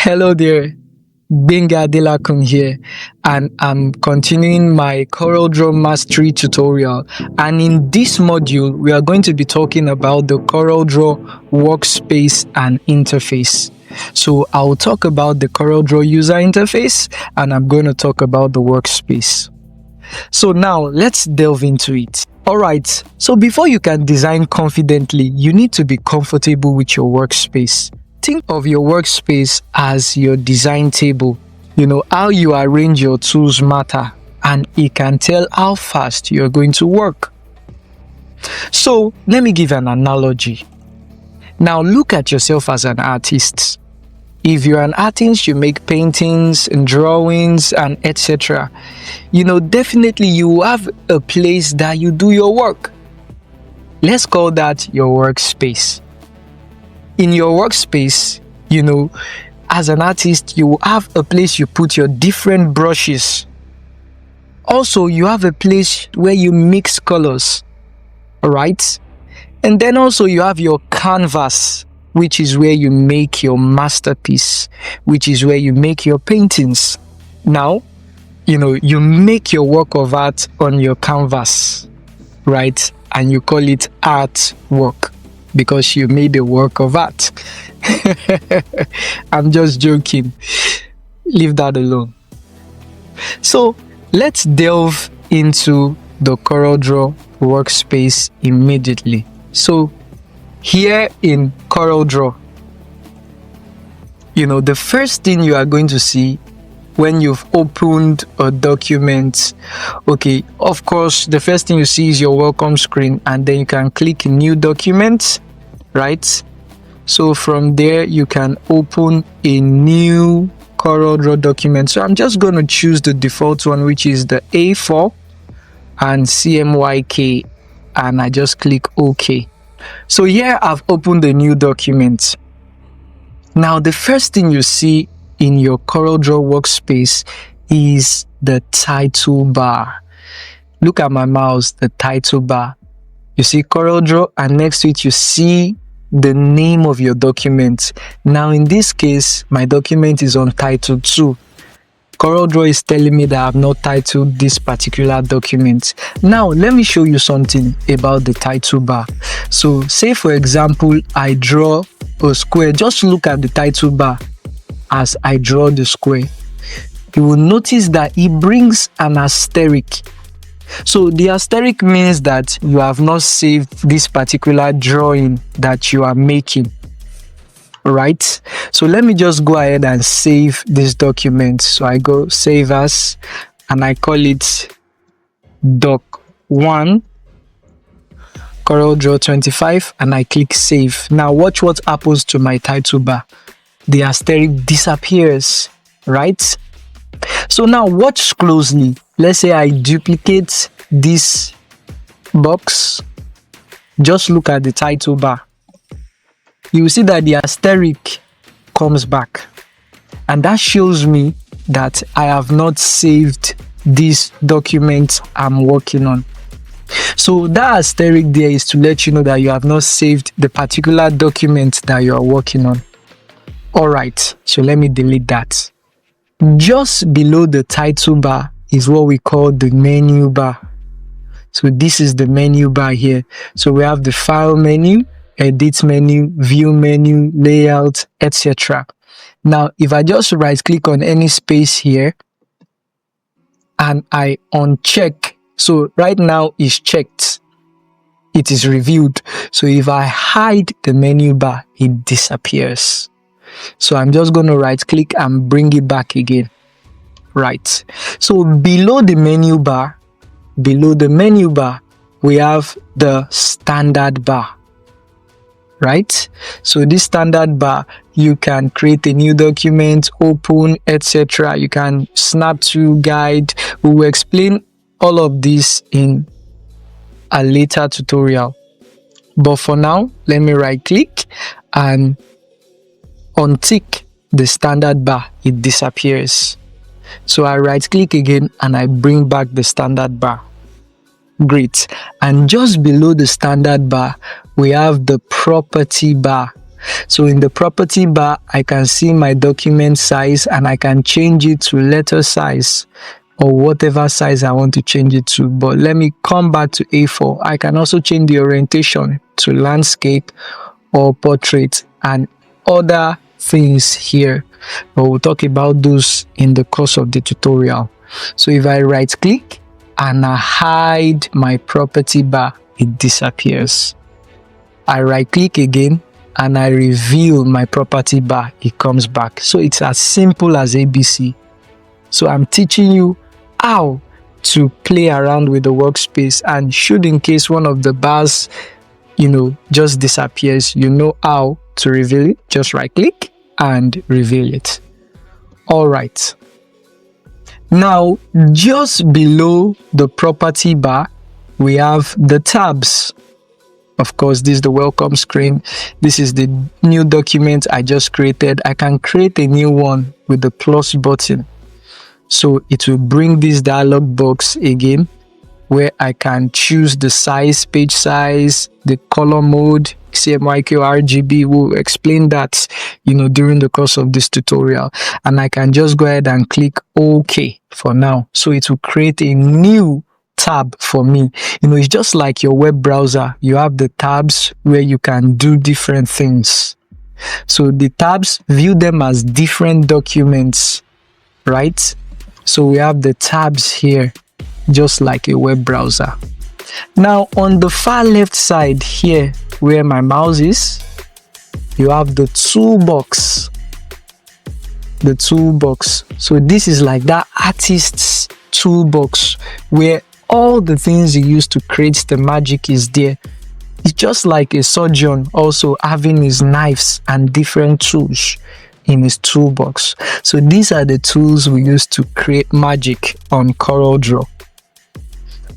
Hello there, Benga Delakun here, and I'm continuing my CorelDRAW Mastery tutorial. And in this module, we are going to be talking about the CorelDRAW Workspace and interface. So I'll talk about the CorelDRAW user interface, and I'm going to talk about the workspace. So now let's delve into it. Alright, so before you can design confidently, you need to be comfortable with your workspace. Think of your workspace as your design table. You know, how you arrange your tools matter, and it can tell how fast you're going to work. So let me give an analogy. Now look at yourself as an artist. If you're an artist, you make paintings and drawings and etc. You know, definitely you have a place that you do your work. Let's call that your workspace. In your workspace, you know, as an artist, you have a place you put your different brushes. Also, you have a place where you mix colors, all right? And then also you have your canvas, which is where you make your masterpiece, which is where you make your paintings. Now, you know, you make your work of art on your canvas, right? And you call it artwork because you made a work of art. I'm just joking. Leave that alone. So let's delve into the CorelDRAW workspace immediately. So here in CorelDRAW, you know, the first thing you are going to see when you've opened a document, okay, of course, the first thing you see is your welcome screen, and then you can click new document, right? So from there, you can open a new CorelDRAW document. So I'm just going to choose the default one, which is the A4 and CMYK, and I just click OK. So here I've opened a new document. Now the first thing you see in your CorelDRAW workspace is the title bar. Look at my mouse, the title bar. You see CorelDRAW, and next to it you see the name of your document. Now in this case, my document is on title 2. CorelDRAW is telling me that I have not titled this particular document. Now let me show you something about the title bar. So say for example, I draw a square. Just look at the title bar as I draw the square. You will notice that it brings an asterisk. So the asterisk means that you have not saved this particular drawing that you are making. Right? So let me just go ahead and save this document. So I go save as, and I call it doc1 CorelDRAW 25, and I click save. Now watch what happens to my title bar. The asterisk disappears, right? So now watch closely. Let's say I duplicate this box. Just look at the title bar. You will see that the asterisk comes back, and that shows me that I have not saved this document I'm working on. So that asterisk there is to let you know that you have not saved the particular document that you are working on. Alright, so let me delete that. Just below the title bar is what we call the menu bar. So this is the menu bar here. So we have the file menu, edit menu, view menu, layout, etc. Now if I just right click on any space here and I uncheck, so right now it's checked, it is reviewed. So if I hide the menu bar, it disappears. So I'm just going to right click and bring it back again. Right. So below the menu bar, we have the standard bar. Right? So this standard bar, you can create a new document, open, etc. You can snap to guide. We will explain all of this in a later tutorial. But for now, let me right click and untick the standard bar. It disappears. So I right click again and I bring back the standard bar. Great. And just below the standard bar, we have the property bar. So in the property bar, I can see my document size and I can change it to letter size or whatever size I want to change it to. But let me come back to A4. I can also change the orientation to landscape or portrait and other things here. But we'll talk about those in the course of the tutorial. So if I right click and I hide my property bar, it disappears. I right click again and I reveal my property bar, it comes back. So it's as simple as ABC. So I'm teaching you how to play around with the workspace, and should in case one of the bars just disappears, you know how to reveal it. Just right click and reveal it. All right. Now, just below the property bar, we have the tabs. Of course, this is the welcome screen. This is the new document I just created. I can create a new one with the plus button. So it will bring this dialog box again, where I can choose the size, page size, the color mode, CMYK or RGB. We'll explain that, during the course of this tutorial. And I can just go ahead and click OK for now. So it will create a new tab for me. It's just like your web browser. You have the tabs where you can do different things. So the tabs, view them as different documents, right? So we have the tabs here, just like a web browser. Now on the far left side here, where my mouse is, you have the toolbox. The toolbox. So this is like that artist's toolbox where all the things you use to create the magic is there. It's just like a surgeon also having his knives and different tools in his toolbox. So these are the tools we use to create magic on CorelDRAW.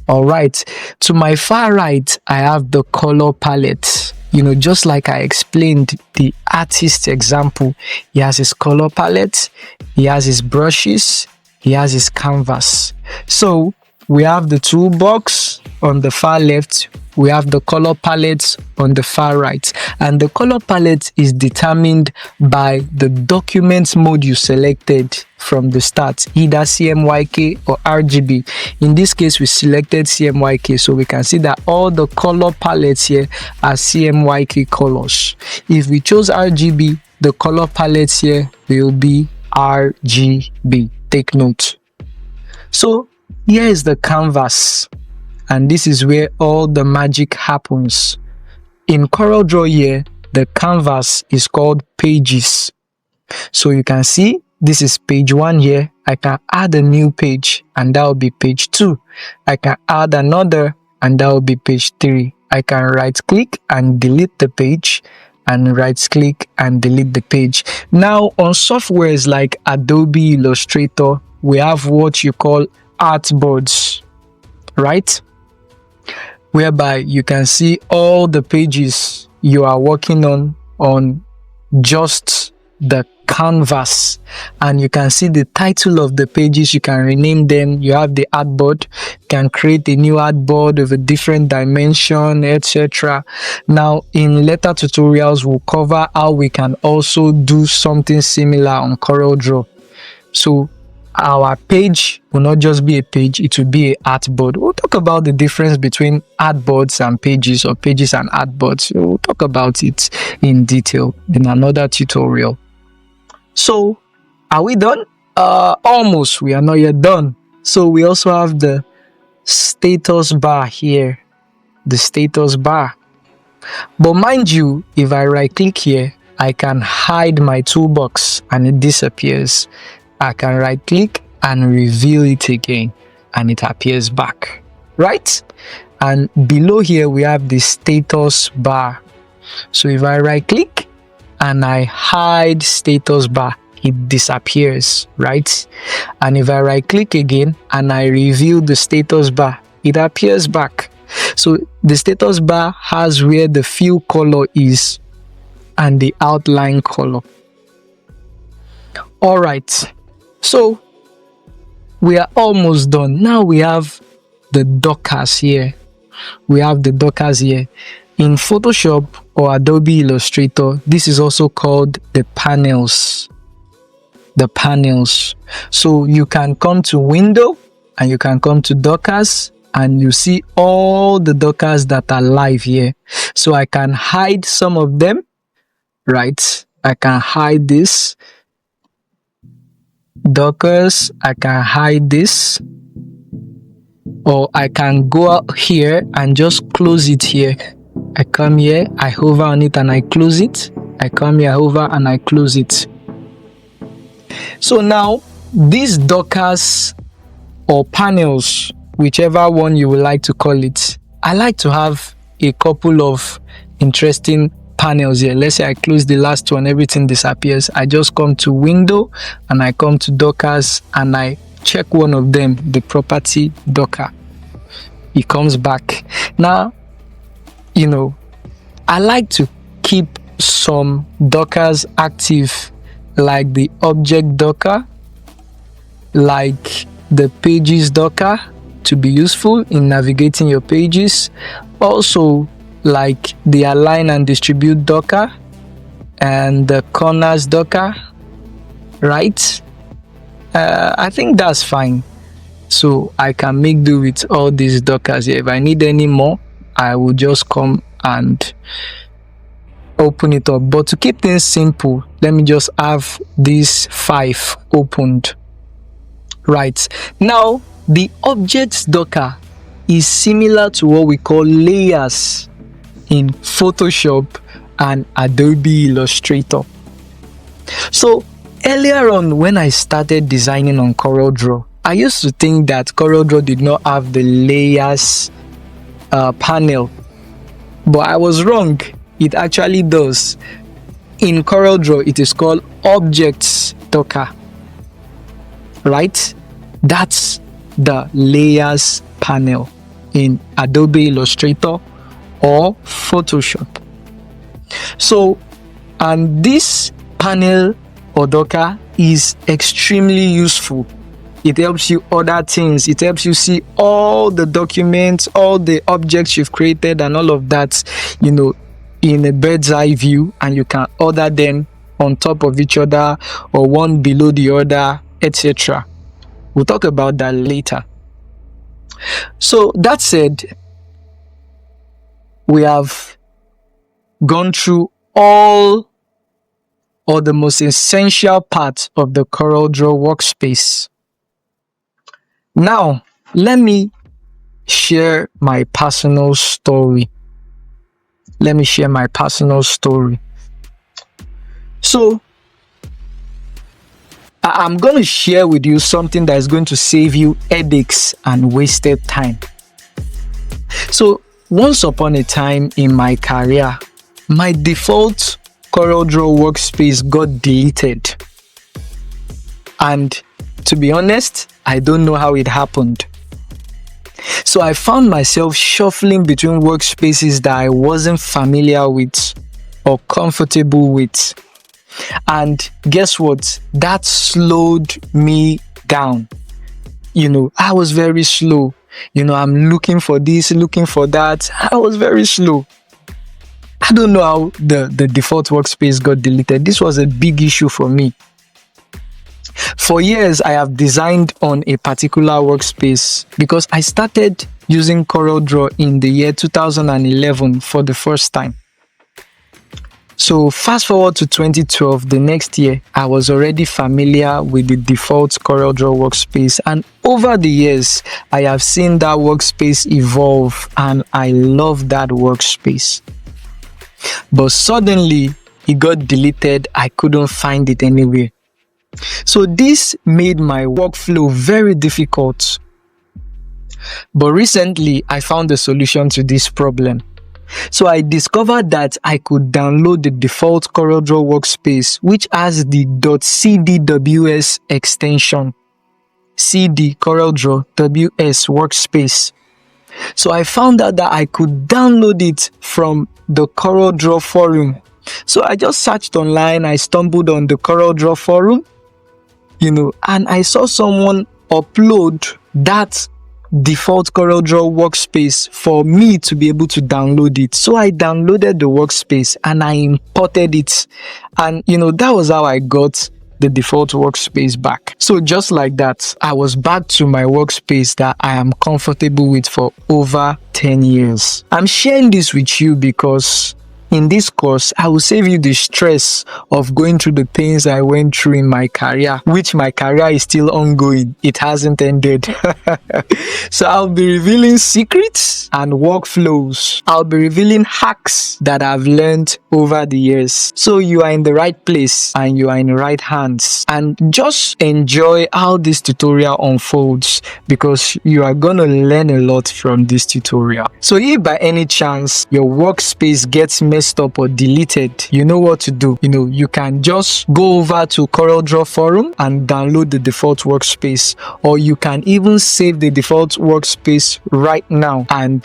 All right, to my far right, I have the color palette. Just like I explained the artist example, he has his color palette, he has his brushes, he has his canvas. So we have the toolbox on the far left, we have the color palette on the far right, and the color palette is determined by the document mode you selected from the start, either CMYK or RGB. In this case, we selected CMYK, so we can see that all the color palettes here are CMYK colors. If we chose RGB, the color palettes here will be RGB. Take note. So here is the canvas, and this is where all the magic happens. In CorelDRAW here, the canvas is called pages. So you can see this is page 1 here. I can add a new page and that will be page 2. I can add another and that will be page 3. I can right click and delete the page and right click and delete the page. Now on softwares like Adobe Illustrator, we have what you call artboards, right? Whereby you can see all the pages you are working on just the canvas, and you can see the title of the pages. You can rename them. You have the artboard, you can create a new artboard with a different dimension, etc. Now in later tutorials, we'll cover how we can also do something similar on CorelDRAW. So our page will not just be a page, it will be an artboard. We'll talk about the difference between artboards and pages, or pages and artboards. We'll talk about it in detail in another tutorial. So are we done? Almost. We are not yet done. So we also have the status bar here, the status bar. But mind you, if I right click here, I can hide my toolbox and it disappears. I can right click and reveal it again and it appears back, right? And below here we have the status bar. So if I right click and I hide status bar, it disappears, right? And if I right click again and I reveal the status bar, it appears back. So the status bar has where the fill color is and the outline color. All right, so we are almost done. Now we have the dockers here. We have the dockers here. In Photoshop or Adobe Illustrator, this is also called the panels. The panels. So you can come to Window and you can come to Dockers and you see all the Dockers that are live here. So I can hide some of them, right? I can hide this. Dockers, I can hide this. Or I can go out here and just close it here. I come here, I hover on it and I close it. I come here, I hover and I close it. So now, these Dockers or panels, whichever one you would like to call it, I like to have a couple of interesting panels here. Let's say I close the last one, everything disappears. I just come to Window and I come to Dockers and I check one of them, the property Docker. It comes back. Now, I like to keep some Dockers active, like the object Docker, like the pages Docker, to be useful in navigating your pages. Also, like the align and distribute Docker and the corners Docker, right? I think that's fine. So I can make do with all these Dockers here. If I need any more, I will just come and open it up. But to keep things simple, let me just have these 5 opened. Right. Now, the objects Docker is similar to what we call layers in Photoshop and Adobe Illustrator. So earlier on, when I started designing on CorelDRAW, I used to think that CorelDRAW did not have the layers panel, but I was wrong. It actually does. In CorelDRAW, it is called objects Docker, right? That's the layers panel in Adobe Illustrator or Photoshop. So, and this panel or Docker is extremely useful. It helps you order things. It helps you see all the documents, all the objects you've created and all of that, in a bird's eye view, and you can order them on top of each other or one below the other, etc. We'll talk about that later. So that said, we have gone through all or the most essential parts of the CorelDRAW workspace. Now, let me share my personal story. So, I'm going to share with you something that is going to save you headaches and wasted time. So, once upon a time in my career, my default CorelDRAW workspace got deleted. And to be honest, I don't know how it happened. So I found myself shuffling between workspaces that I wasn't familiar with or comfortable with. And guess what? That slowed me down. I was very slow. I'm looking for this, looking for that. I was very slow. I don't know how the default workspace got deleted. This was a big issue for me. For years, I have designed on a particular workspace because I started using CorelDRAW in the year 2011 for the first time. So fast forward to 2012, the next year, I was already familiar with the default CorelDRAW workspace, and over the years, I have seen that workspace evolve and I love that workspace. But suddenly, it got deleted. I couldn't find it anywhere. So this made my workflow very difficult. But recently, I found a solution to this problem. So I discovered that I could download the default CorelDRAW workspace, which has the .cdws extension. CD CorelDRAW WS workspace. So I found out that I could download it from the CorelDRAW forum. So I just searched online. I stumbled on the CorelDRAW forum, and I saw someone upload that default CorelDRAW Workspace for me to be able to download it. So I downloaded the workspace and I imported it. And that was how I got the default workspace back. So just like that, I was back to my workspace that I am comfortable with for over 10 years. I'm sharing this with you because in this course, I will save you the stress of going through the things I went through in my career, which my career is still ongoing. It hasn't ended. So I'll be revealing secrets and workflows. I'll be revealing hacks that I've learned over the years. So you are in the right place and you are in the right hands. And just enjoy how this tutorial unfolds because you are going to learn a lot from this tutorial. So if by any chance your workspace gets messed up or deleted, you know what to do. You can just go over to CorelDRAW forum and download the default workspace, or you can even save the default workspace right now and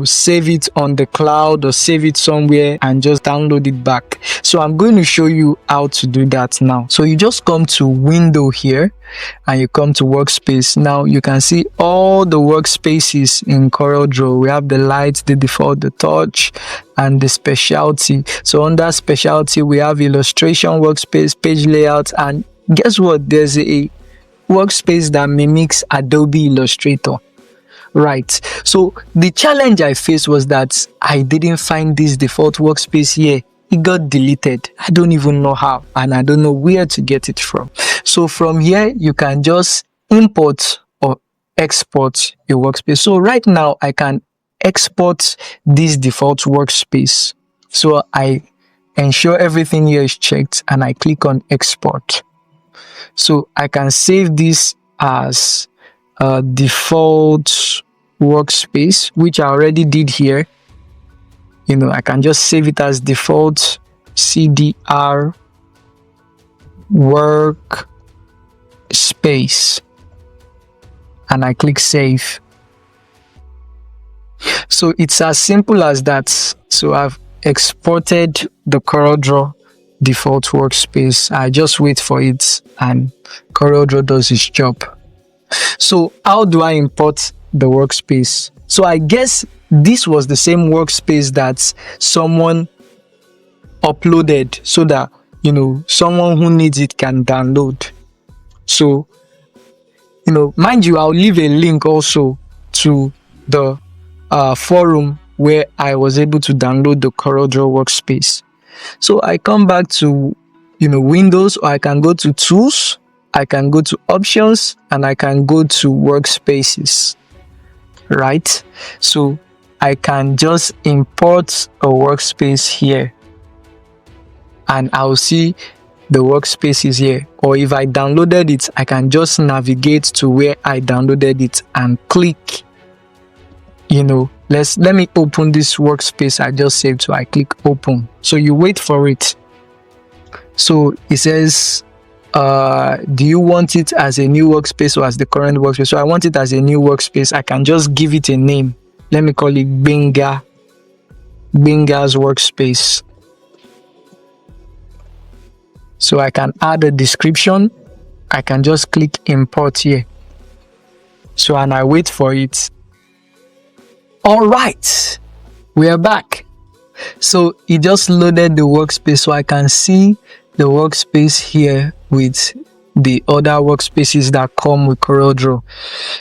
save it on the cloud or save it somewhere and just download it back. So I'm going to show you how to do that now. So you just come to window here and you come to workspace. Now you can see all the workspaces in CorelDRAW. We have the light, the default, the touch, and the specialty. So under specialty, we have illustration workspace, page layout, and guess what? There's a workspace that mimics Adobe Illustrator. Right. So the challenge I faced was that I didn't find this default workspace here. It got deleted. I don't even know how, and I don't know where to get it from. So from here, you can just import or export your workspace. So right now, I can export this default workspace. So I ensure everything here is checked and I click on export. So I can save this as a default workspace, which I already did here. I can just save it as default CDR workspace and I click save. So it's as simple as that. So I've exported the CorelDRAW default workspace. I just wait for it and CorelDRAW does its job. So how do I import the workspace? So I guess this was the same workspace that someone uploaded so that someone who needs it can download. So mind you, I'll leave a link also to the forum where I was able to download the CorelDRAW workspace. So I come back to Windows, or I can go to tools, I can go to options, and I can go to workspaces. Right? So I can just import a workspace here and I'll see the workspace is here. Or if I downloaded it, I can just navigate to where I downloaded it and click. Let me open this workspace I just saved. So I click open. So you wait for it. So it says, do you want it as a new workspace or as the current workspace? So I want it as a new workspace. I can just give it a name. Let me call it Benga's workspace. So I can add a description. I can just click import here. So and I wait for it. All right, we are back. So it just loaded the workspace, so I can see the workspace here with the other workspaces that come with CorelDRAW.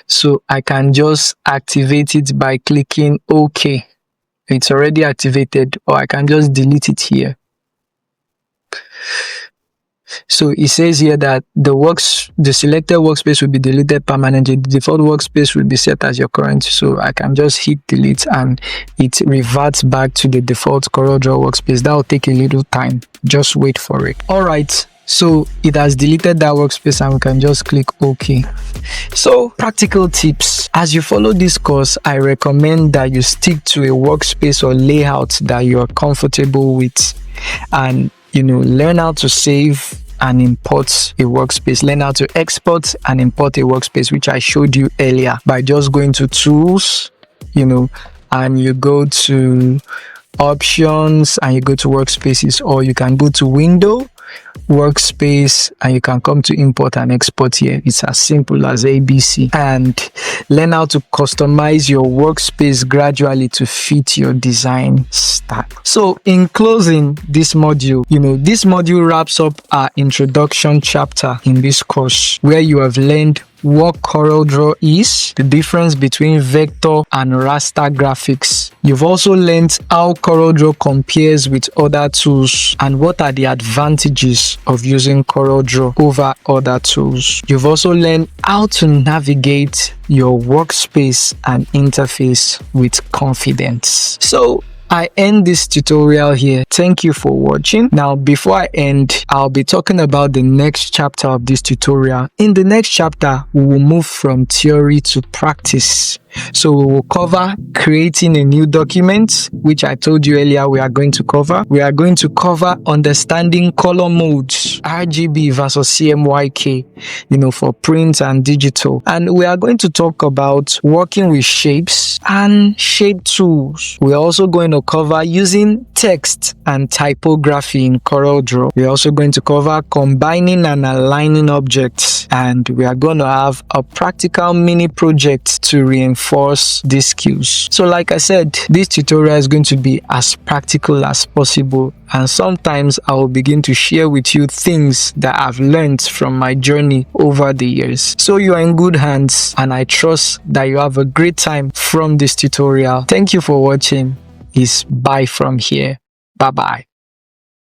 So I can just activate it by clicking OK. It's already activated, or I can just delete it here. So it says here that the selected workspace will be deleted permanently. The default workspace will be set as your current. So I can just hit delete and it reverts back to the default CorelDRAW workspace. That will take a little time. Just wait for it. All right. So it has deleted that workspace and we can just click OK. So practical tips. As you follow this course, I recommend that you stick to a workspace or layout that you are comfortable with, and learn how to save and import a workspace. Learn how to export and import a workspace, which I showed you earlier by just going to tools, and you go to options and you go to workspaces, or you can go to window, Workspace, and you can come to import and export here. It's as simple as ABC, and learn how to customize your workspace gradually to fit your design style. So in closing this module, this module wraps up our introduction chapter in this course, where you have learned what CorelDRAW is, the difference between vector and raster graphics. You've also learned how CorelDRAW compares with other tools and what are the advantages of using CorelDRAW over other tools. You've also learned how to navigate your workspace and interface with confidence. So I end this tutorial here. Thank you for watching. Now, before I end, I'll be talking about the next chapter of this tutorial. In the next chapter, we will move from theory to practice. So we will cover creating a new document, which I told you earlier we are going to cover. We are going to cover understanding color modes, RGB versus CMYK, for print and digital. And we are going to talk about working with shapes and shape tools. We're also going to cover using text and typography in CorelDRAW. We're also going to cover combining and aligning objects. And we are going to have a practical mini project to reinforce these skills. So like I said, this tutorial is going to be as practical as possible, and sometimes I will begin to share with you things that I've learned from my journey over the years. So you are in good hands, and I trust that you have a great time from this tutorial. Thank you for watching. It's bye from here. Bye bye.